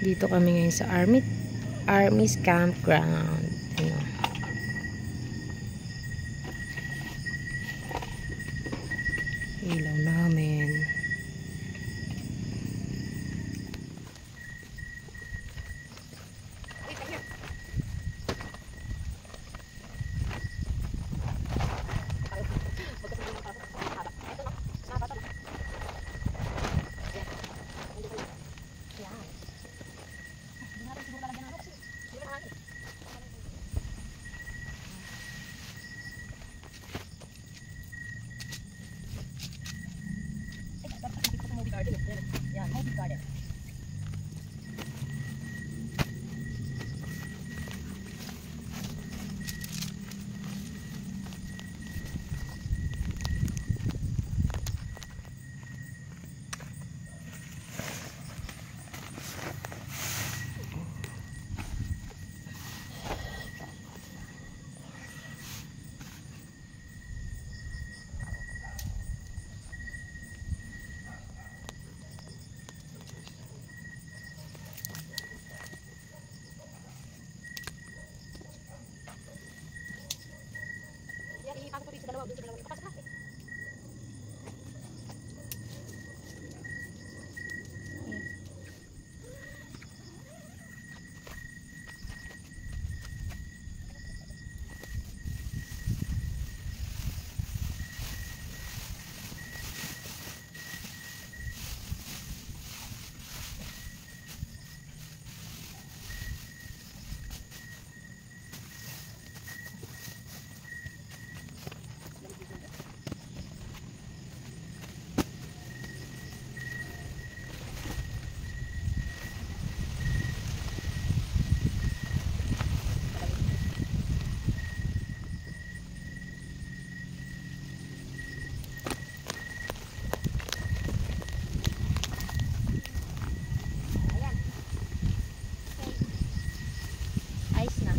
Dito kami ngayon sa Army's Campground. Ano. Ilaw namin. Ipasok ko dito sa dalawa, doon sa dalawa. Kapasok na. Ayos na.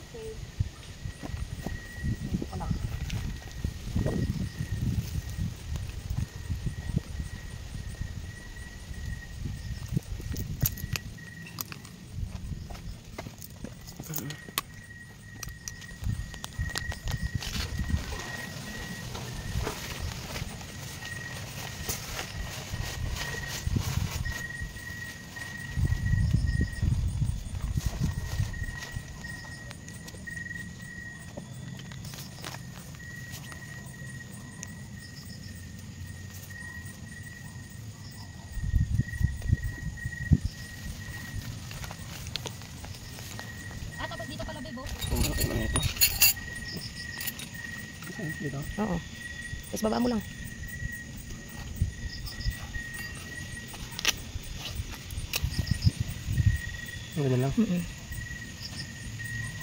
Okay. Dito pala, babe, oh. Oo, okay lang ito. Dito? Oo. Tapos baba mo lang. Ganun lang.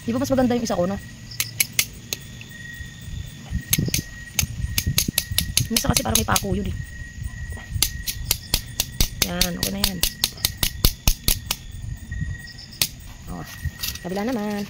Di ba mas maganda yung isa ko, no? Yung isa kasi parang may pako yun, eh. Yan, okay na yan. Oh, kabila naman.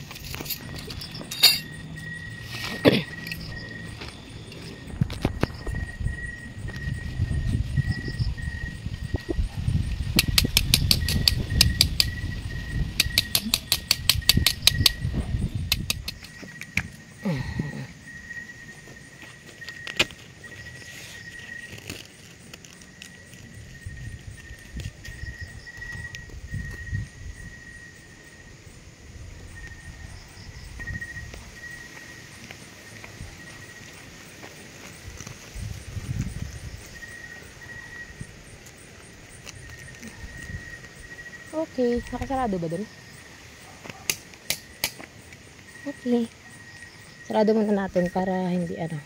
Okay, nakasarado ba dun? Okay. Sarado muna natin para hindi ano.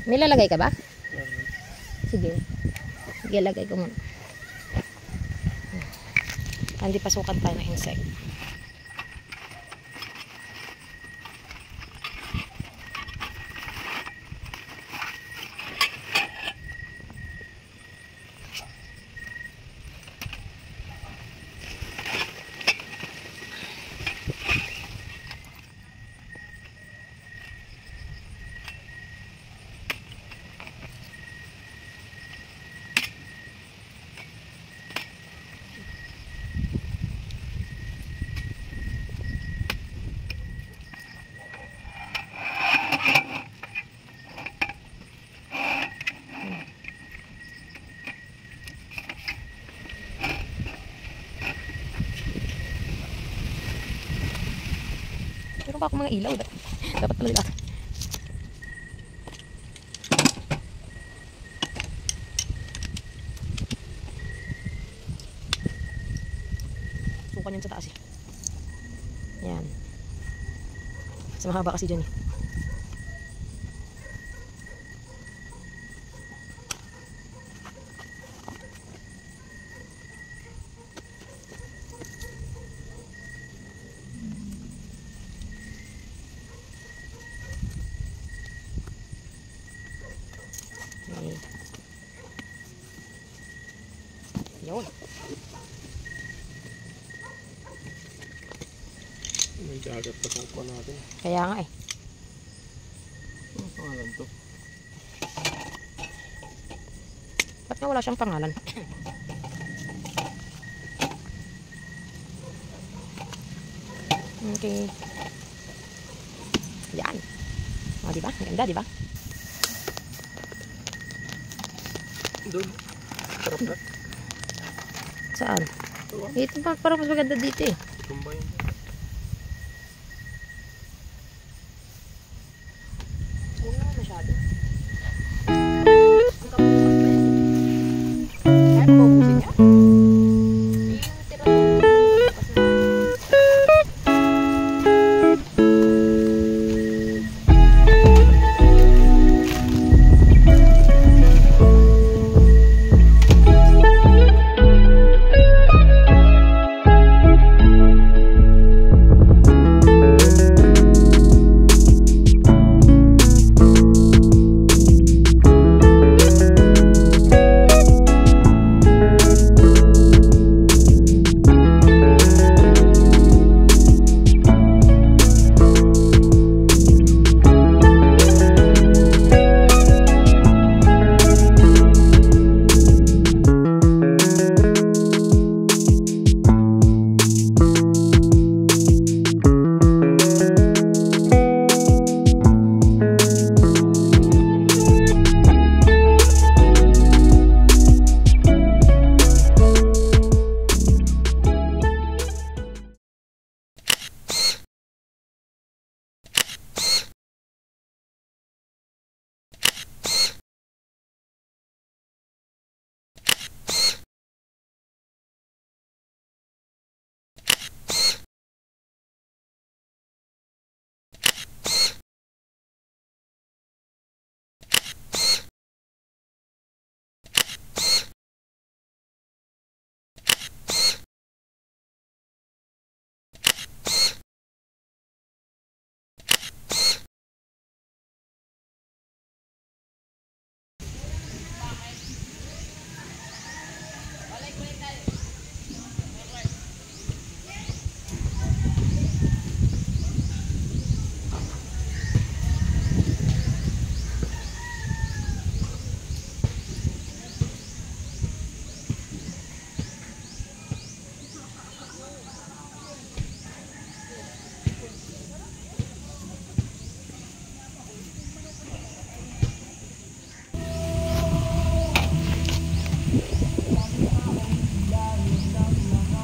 May lalagay ka ba? Sige. Sige, lagay ko muna. Hindi pasukan tayo ng insect. Meron pa ako mga ilaw. Dapat pala ilaw. Sukan yun sa taas eh. Yan. Mas mahaba kasi dyan eh. Yun. May jagat pa sa upo natin. Kaya nga eh. Ano pangalan to? Ba't nga wala siyang pangalan? Okay. Yan. O, diba? Ang ganda, diba? Doon. Sarap na. Saan? Ito pa, parang mas maganda dito eh. Tumba yun. Huwag naman masyado. Kaya mo mabusin niya?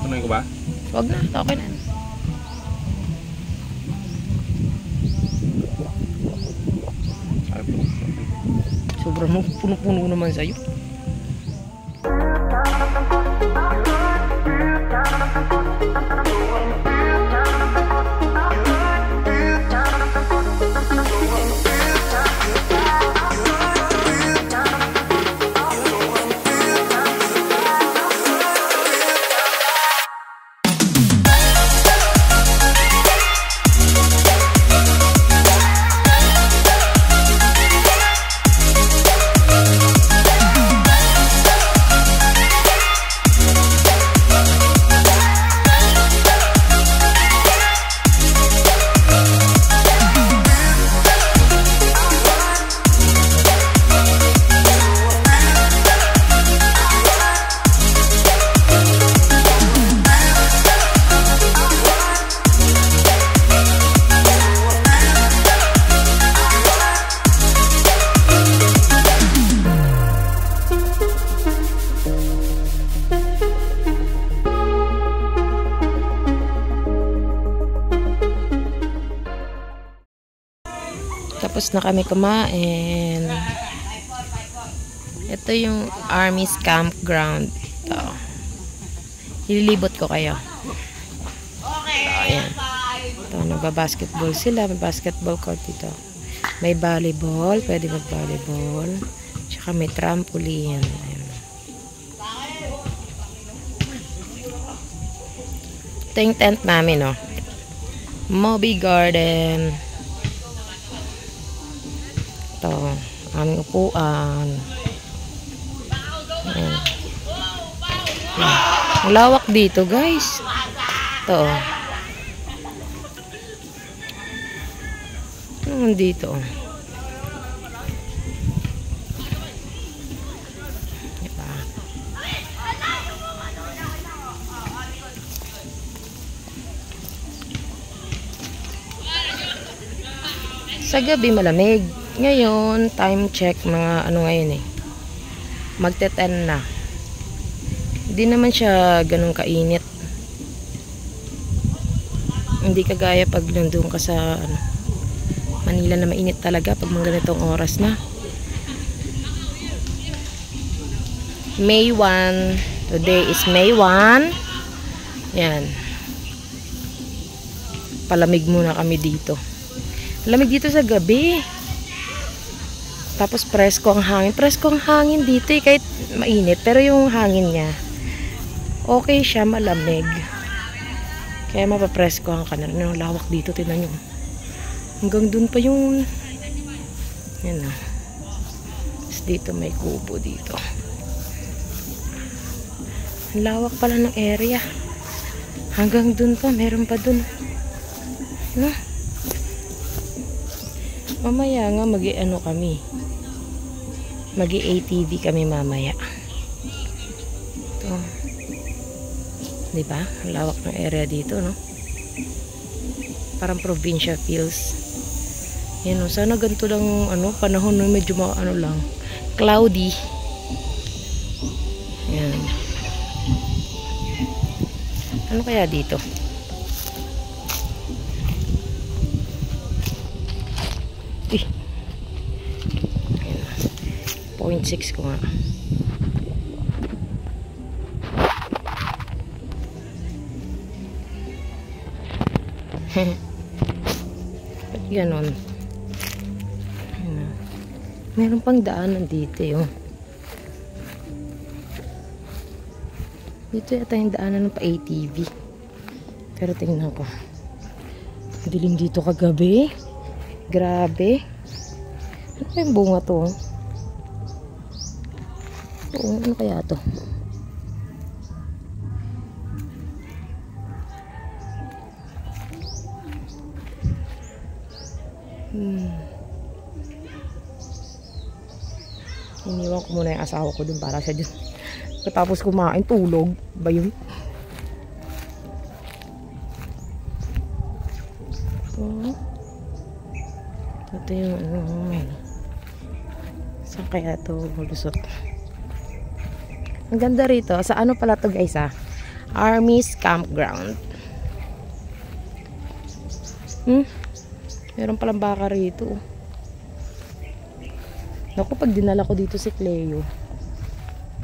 Tunoy ko ba? Huwag na, okay na. Ay po. Sobrang puno-puno naman sa'yo. Tapos na kami kumain. Ito yung Army's campground. Ito. Ililibot ko kayo. Ayan. Ito, nagba-basketball sila. May basketball court dito. May volleyball. Pwede mag-volleyball. Tsaka may trampoline. Ayan. Ito yung tent namin, no? Moby Garden. Ito. Aming upuan. Ayan. Ang lawak dito, guys. Ito. Ano dito? Diba? Sa gabi malamig. Ngayon, time check, mga ano ngayon eh. Magte-10 na. Hindi naman siya ganun kainit. Hindi kagaya pag nandun ka sa ano, Manila na mainit talaga pag mga ganitong oras na. May 1. Today is May 1. Yan. Palamig muna kami dito. Lamig dito sa gabi. Tapos presko ang hangin. Presko ang hangin dito eh, kahit mainit. Pero yung hangin niya, okay siya, malamig. Kaya mapapresko ang kanan. Ang lawak dito, tingnan nyo. Hanggang dun pa yung yan na. Tapos dito may kubo dito. Ang lawak pala ng area. Hanggang dun pa, meron pa dun. No? Mamaya nga mag-ano kami. Mag-ATV kami mamaya. Ito. Diba? Ang lawak ng area dito, no? Parang provincial feels. Yan, no? Sana ganito lang, ano, panahon na medyo ano lang, cloudy. Yan. Ano kaya dito? Eh. 0.6 ko nga. Ba't ganon? Meron pang daanan dito yun. Dito yata yung daanan ng pa-ATV. Pero tingnan ko. Dilim dito kagabi. Grabe. Ano yung bunga to? Oo, ano kaya to? Iniwan ko muna yung asawa ko dun para siya dun. Katapos kumain, tulog. Ba yun? Ito yung ano, saan kaya ito lusot? Ang ganda rito. Sa ano pala to guys ah? Army's campground. Meron palang baka rito. Naku, pag dinala ko dito si Cleo,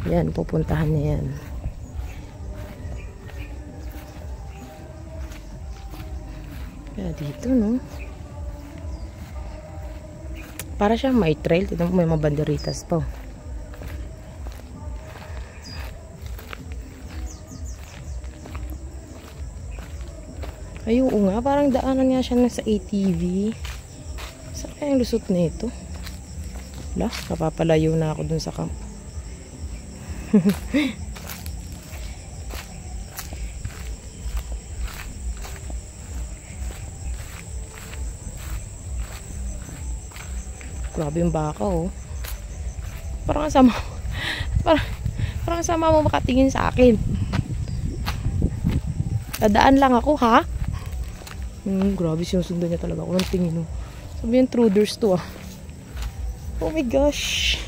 yan, pupuntahan niya yan. Kaya dito, no? Para siya may trail. Tignan mo, may mga banderitas po. Ay, oo nga. Parang daanan nga siya sa ATV. Saan kaya yung lusot na ito? Wala, napapalayo na ako dun sa camp. Grabe yung baka, oh. Parang sama parang sama mo makatingin sa akin. Dadaan lang ako, ha? Grabe, sinusundan niya talaga ako ng tingin, oh. Sabi intruders to, ah. Oh my gosh.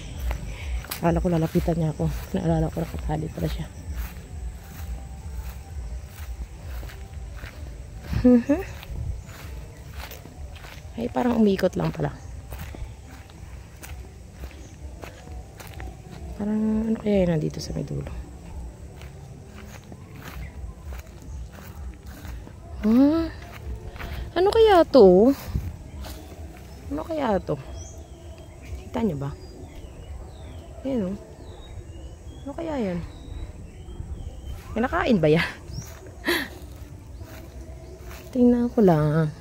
Akala ko lalapitan niya ako. Naalala ko nakatali pala siya. Ay, parang umikot lang pala. Parang ano kaya yun nandito sa may dulo? Ah, ano kaya to? Ano kaya to? Kita nyo ba? Ayan o. Ano kaya yan? Kinakain ba yan? Tingnan ko lang.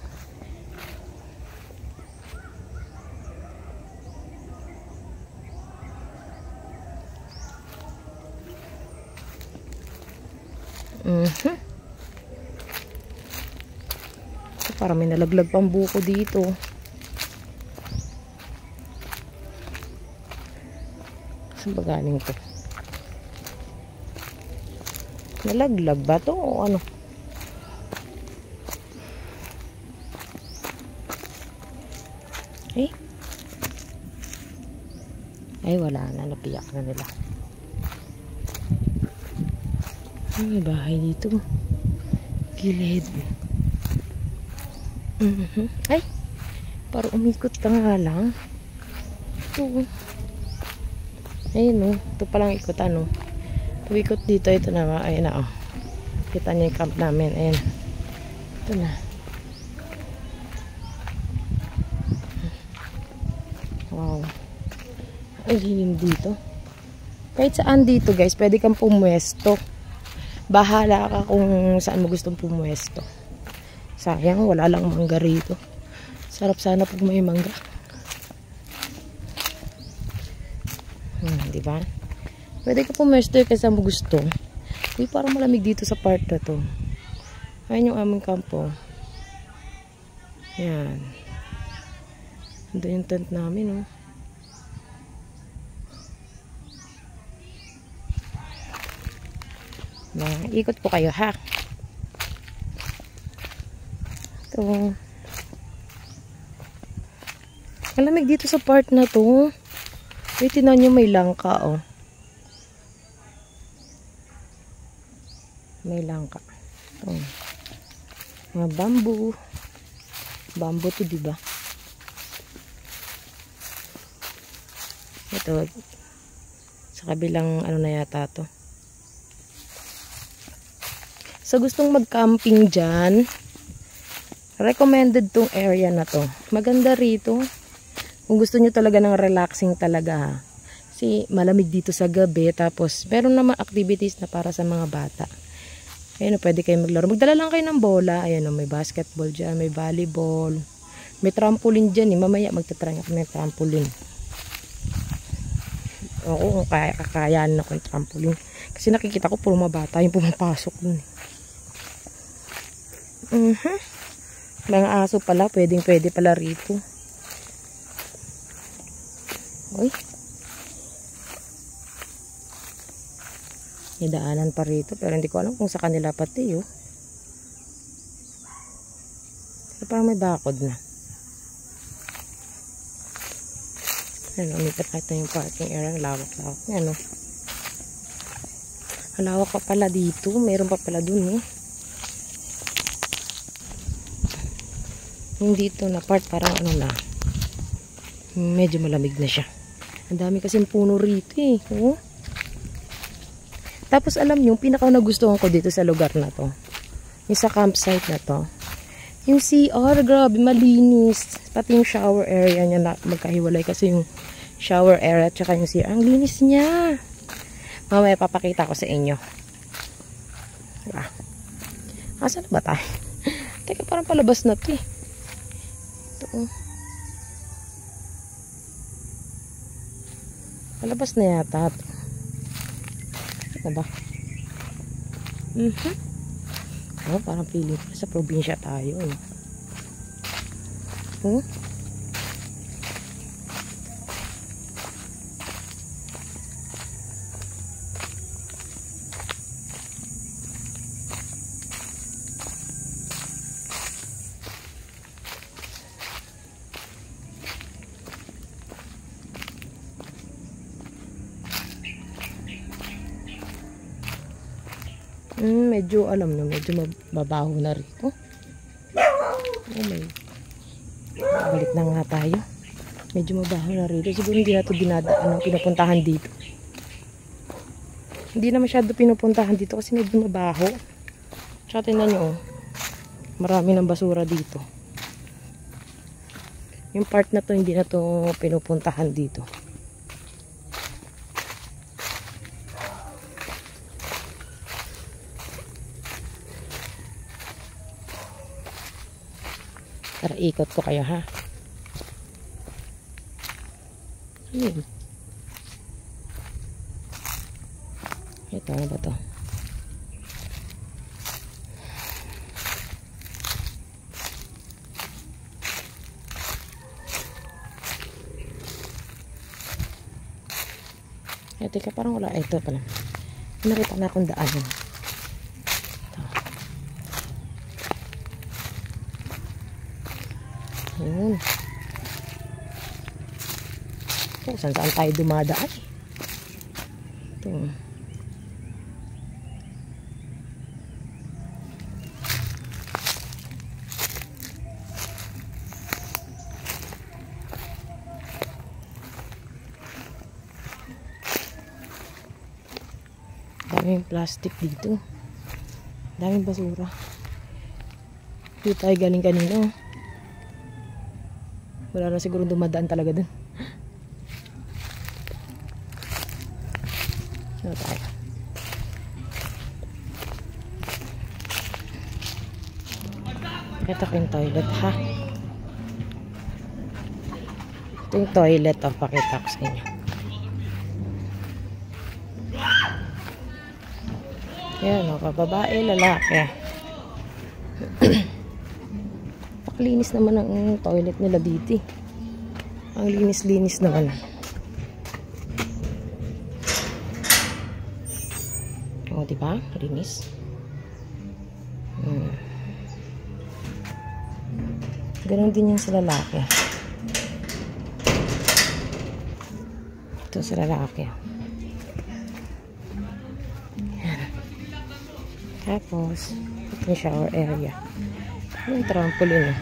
Parang may nalaglag pang buko dito. Saan ba galing to? Nalaglag ba to o ano? Ay wala na, napiyak na nila. May bahay dito. Gilid. Ay, parang umikot ka nga lang. Ito. Ayun o. Ito palang ikot ano. Tumikot dito. Ito na. Ayun na o. Kita niyo yung camp namin. Ayun. Ito na. Wow. Ang lilim dito. Kahit saan dito guys, pwede kang pumwesto. Bahala ka kung saan mo gustong pumwesto. Sayang, wala lang mangga rito. Sarap sana pag may mangga. Diba? Pwede ka pumwesto kasi mo gusto. Uy, parang malamig dito sa part na to. Ayan yung aming kampo. Ayan. Doon yung tent namin, oh. Ikot po kayo, ha? Ito. Malamig dito sa part na to. Wait, tinan nyo, may langka, oh. May langka. Ito. Mga bamboo. Bamboo to, diba? Ito. Sa kabilang, ano na yata to. So, gustong mag-camping dyan, recommended tong area na to. Maganda rito. Kung gusto nyo talaga ng relaxing talaga, ha. Kasi malamig dito sa gabi. Tapos, meron naman activities na para sa mga bata. Ayan, pwede kayo maglaro. Magdala lang kayo ng bola. Ayan, may basketball dyan, may volleyball. May trampoline dyan. Mamaya, magtatry ako ng trampoline. Oo, kakayanin ako yung trampoline. Kasi nakikita ko, puro mga bata yung pumapasok dun. Mga aso pala, pwede pala rito. Uy. May daanan pa rito, pero hindi ko alam kung sa kanila pati, oh. Pero parang may bakod na. Ano, may pakita yung parking area, lawak-lawak niya, no? Halawak pa pala dito, mayroon pa pala dun, eh. Yung dito na part parang ano na, medyo malamig na siya. Ang dami kasing puno rito, eh. Oh. Tapos alam nyo, pinaka nagustuhan ko dito sa lugar na to, yung sa campsite na to, yung CR, grabe malinis. Pati yung shower area niya na magkahiwalay, kasi yung shower area at saka yung CR, ang linis niya. Mamaya papakita ko sa inyo. Asan na ba tayo? Teka, parang palabas na to, eh. Ito. Palabas na yata ito. Ano ba? Oh, parang feeling ko sa probinsya tayo, eh. Medyo, alam nyo, medyo mabaho na rito. Oh my. Balik na nga tayo. Medyo mabaho na rito. Siguro hindi na ito dinadaan, pinapuntahan dito. Hindi na masyado pinupuntahan dito kasi medyo mabaho. Tsaka tingnan nyo, oh. Marami ng basura dito. Yung part na to, hindi na to pinupuntahan dito. Tara, ikot ko kayo, ha? Ayun. Ito, ano ba to? Teka, parang wala. Ito pala. Nakita na akong daan. Ito. Ayun. Ito, saan tayo dumadaan? Ito. Daming plastic dito. Daming basura. Dito tayo galing kanina. Wala na siguro dumadaan talaga dun. Ano tayo? Ito ko yung toilet, ha? Ito yung toilet. Oh, pakita ko sa inyo. Yan, o, babae, lalaki. Paklinis naman ang toilet nila dito. Ang linis-linis naman. O, diba? Linis. Ganon din yan sa lalaki. Ito sa lalaki. Tapos, ito yung shower area. Yung trampoline.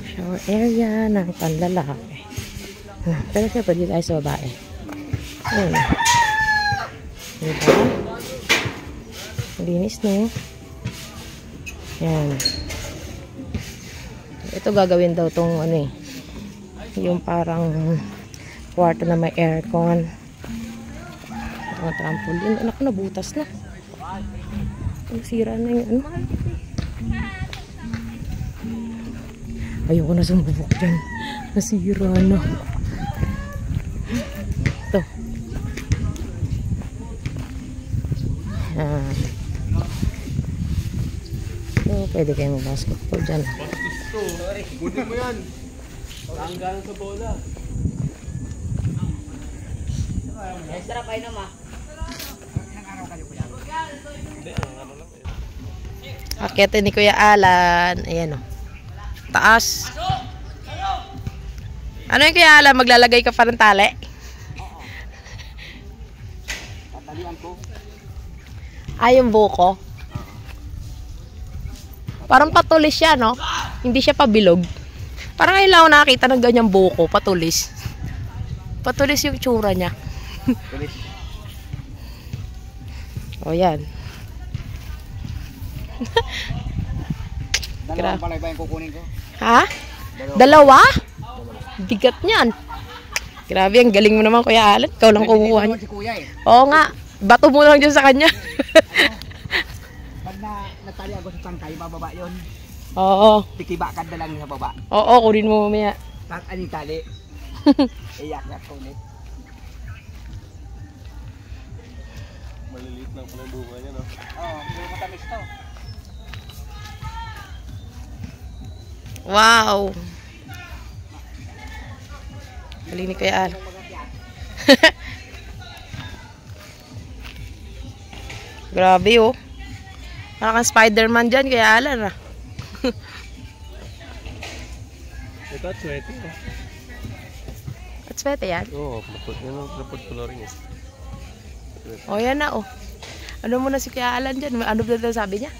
Shower area ng panlalaki. Pero syempre, dito tayo sa babae. Ayan. Diba? Linis na. Ayan. Ito gagawin daw tong ano eh. Yung parang kwarto na may aircon. Mga trampoline. Anak, nabutas na. Sira na yung ano. Ayoko na sumubok dyan. Nasira na. Ito. Pwede kayo mag-basketball dyan. Sorry, bunin mo yan. Tanggalan sa bola. Extra pa yun, ma. Akyatin ni Kuya Alan. Ayan o. Taas. Ano yung Kuya Alan? Maglalagay ka pa ng tali? Tatalian ko. Ay, yung buko. Parang patulis siya, no? Hindi siya pabilog. Parang ngayon lang ako nakakita ng ganyang buko. Patulis. Patulis yung tsura niya. O, yan. Dalawa pala ba yung kukunin ko? Ha? Dalawa? Bigat niyan. Grabe, ang galing mo naman, Kuya Alan. Ikaw lang kumukuha niya. Si kuya eh. Oo nga. Bato mo lang dyan sa kanya. Pag natali ako sa tangkay, bababa yun. Oo. Tikibakad na lang sa baba. Oo, kunin mo mamaya. Tapos anong tali? Iyak-yak ko ulit. Maliliit lang pala yung bunga niya, no? Oo, hindi matamis to. Wow. Galing ni Kuya Alan. Grabe, oh. Parang Spider-Man dyan, Kuya Alan, ah. Ito at swete. At swete yan? Oo, napod coloring eh. O, yan na, oh. Ano muna si Kuya Alan dyan? Ano ba sabi niya?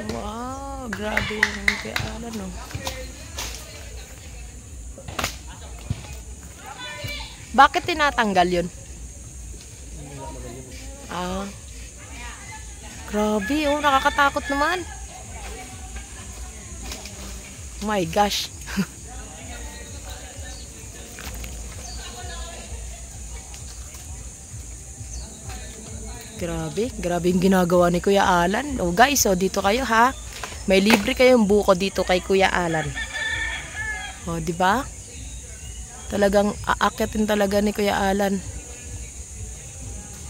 Wow, grabe yung kay Alan, no? Bakit tinatanggal yun? Ah. Grabe, oh, nakakatakot naman. Oh my gosh. Grabe yung ginagawa ni Kuya Alan. Oh guys, oh, dito kayo ha. May libre kayong buko dito kay Kuya Alan. Oh, di ba? Talagang aakyatin talaga ni Kuya Alan.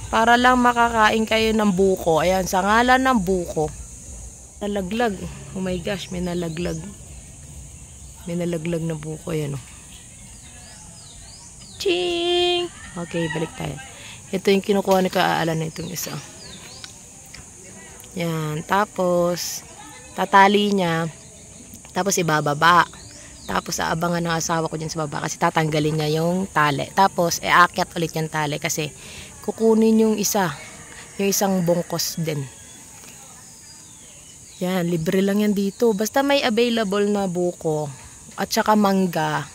Para lang makakain kayo ng buko. Ayan, sa ngalan ng buko. Nalaglag. Oh my gosh, may nalaglag. May nalaglag na buko. Ayan, oh. Ching! Okay, balik tayo. Ito yung kinukuha ni Kuya Alan na itong isa. Yan. Tapos, tatali niya. Tapos, ibababa. Tapos, aabangan ng asawa ko dyan sa baba. Kasi tatanggalin niya yung tali. Tapos, aakyat ulit yung tali. Kasi, kukunin yung isa. Yung isang bungkos din. Yan. Libre lang yan dito. Basta may available na buko. At saka mangga.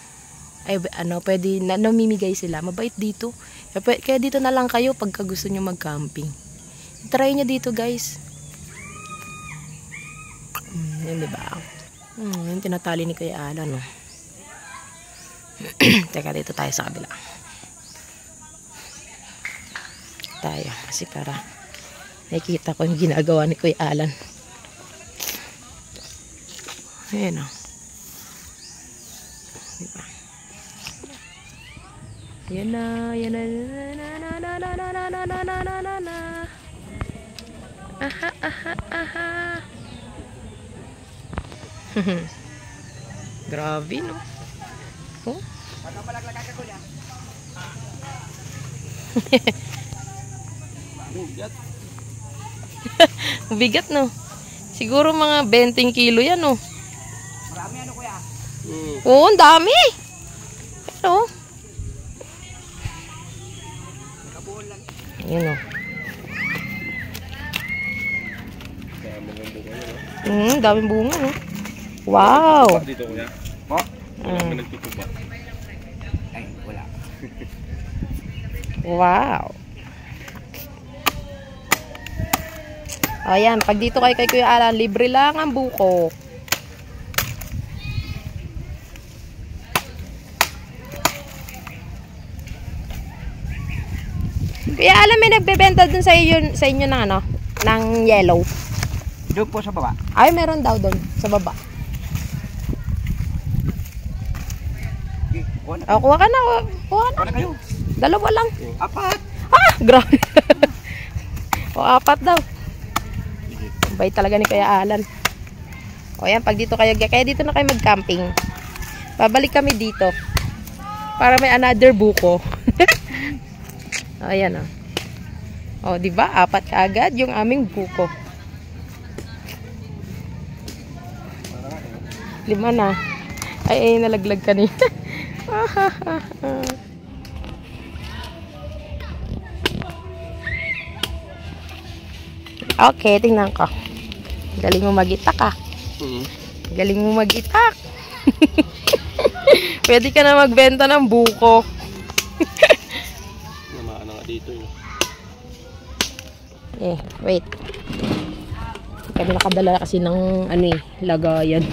Ay, pwede, namimigay sila. Mabait dito. Kaya dito na lang kayo pagka gusto nyo mag-camping. Try nyo dito, guys. Yan, diba? Yan, tinatali ni Kuya Alan, no? Teka, dito tayo sa kabila. Tayo. Kasi para nakikita ko yung ginagawa ni Kuya Alan. Ayan, no? Diba? Yan na, yan na, na. Aha, aha, aha. Grabe, no? Oh? Bigat, no? Siguro mga 20 kilo yan, no? Marami ano kuya? Oo, ang dami. Pero, yun, o. Daming bunga, no? Wow! Dito kuya. Po? Wala may nagtutuba. Ay, wala. Wow! O, yan. Pag dito kayo kay Kuya Alan, libre lang ang buko. Kuya Alan, may nagbebenta dun sa inyo ng ano? Ng yellow. Doon po sa baba. Ay, meron daw dun sa baba. Okay, kuha na. O, kuha ka na. Kuha na. Kuha na kayo. Dalawa lang. Apat. Ah! Grabe. O, apat daw. Bay talaga ni Kuya Alan. O, yan. Pag dito kayo, kaya dito na kayo mag-camping. Babalik kami dito. Para may another buko. O, ayan, o. O, diba? Apat kaagad yung aming buko. 5 na. Ay, nalaglag kanina. Okay, tingnan ko. Galing mo mag-itak, ah. Galing mo mag-itak. Pwede ka na magbenta ng buko. Namaan na nga dito yun. Wait. Kami nakadala kasi ng lagayan.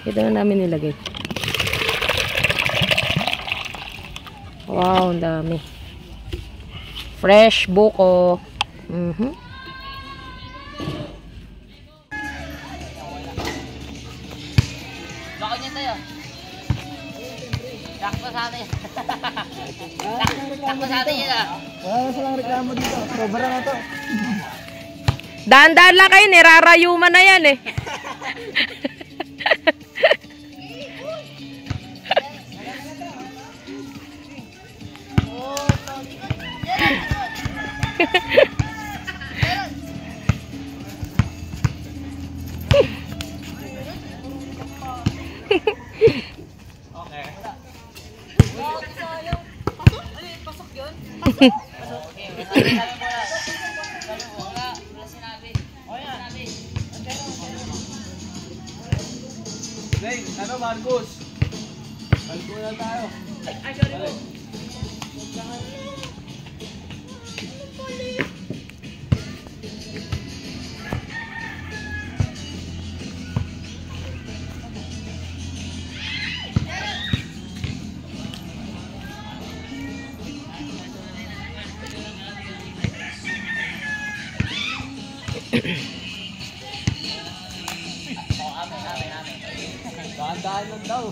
Ito na namin nilagay. Wow, ang dami. Fresh buko. Bako niya tayo. Sakto sa atin. Sakto sa atin yun, ah. Wala na silang reklamo dito. Sobra na to. Dahan-dahan lang kayo, nirarayuman na yan eh. Zeng, ano Marcos? Marcos na tayo. Ay, sorry po. Daan-daan lang daw.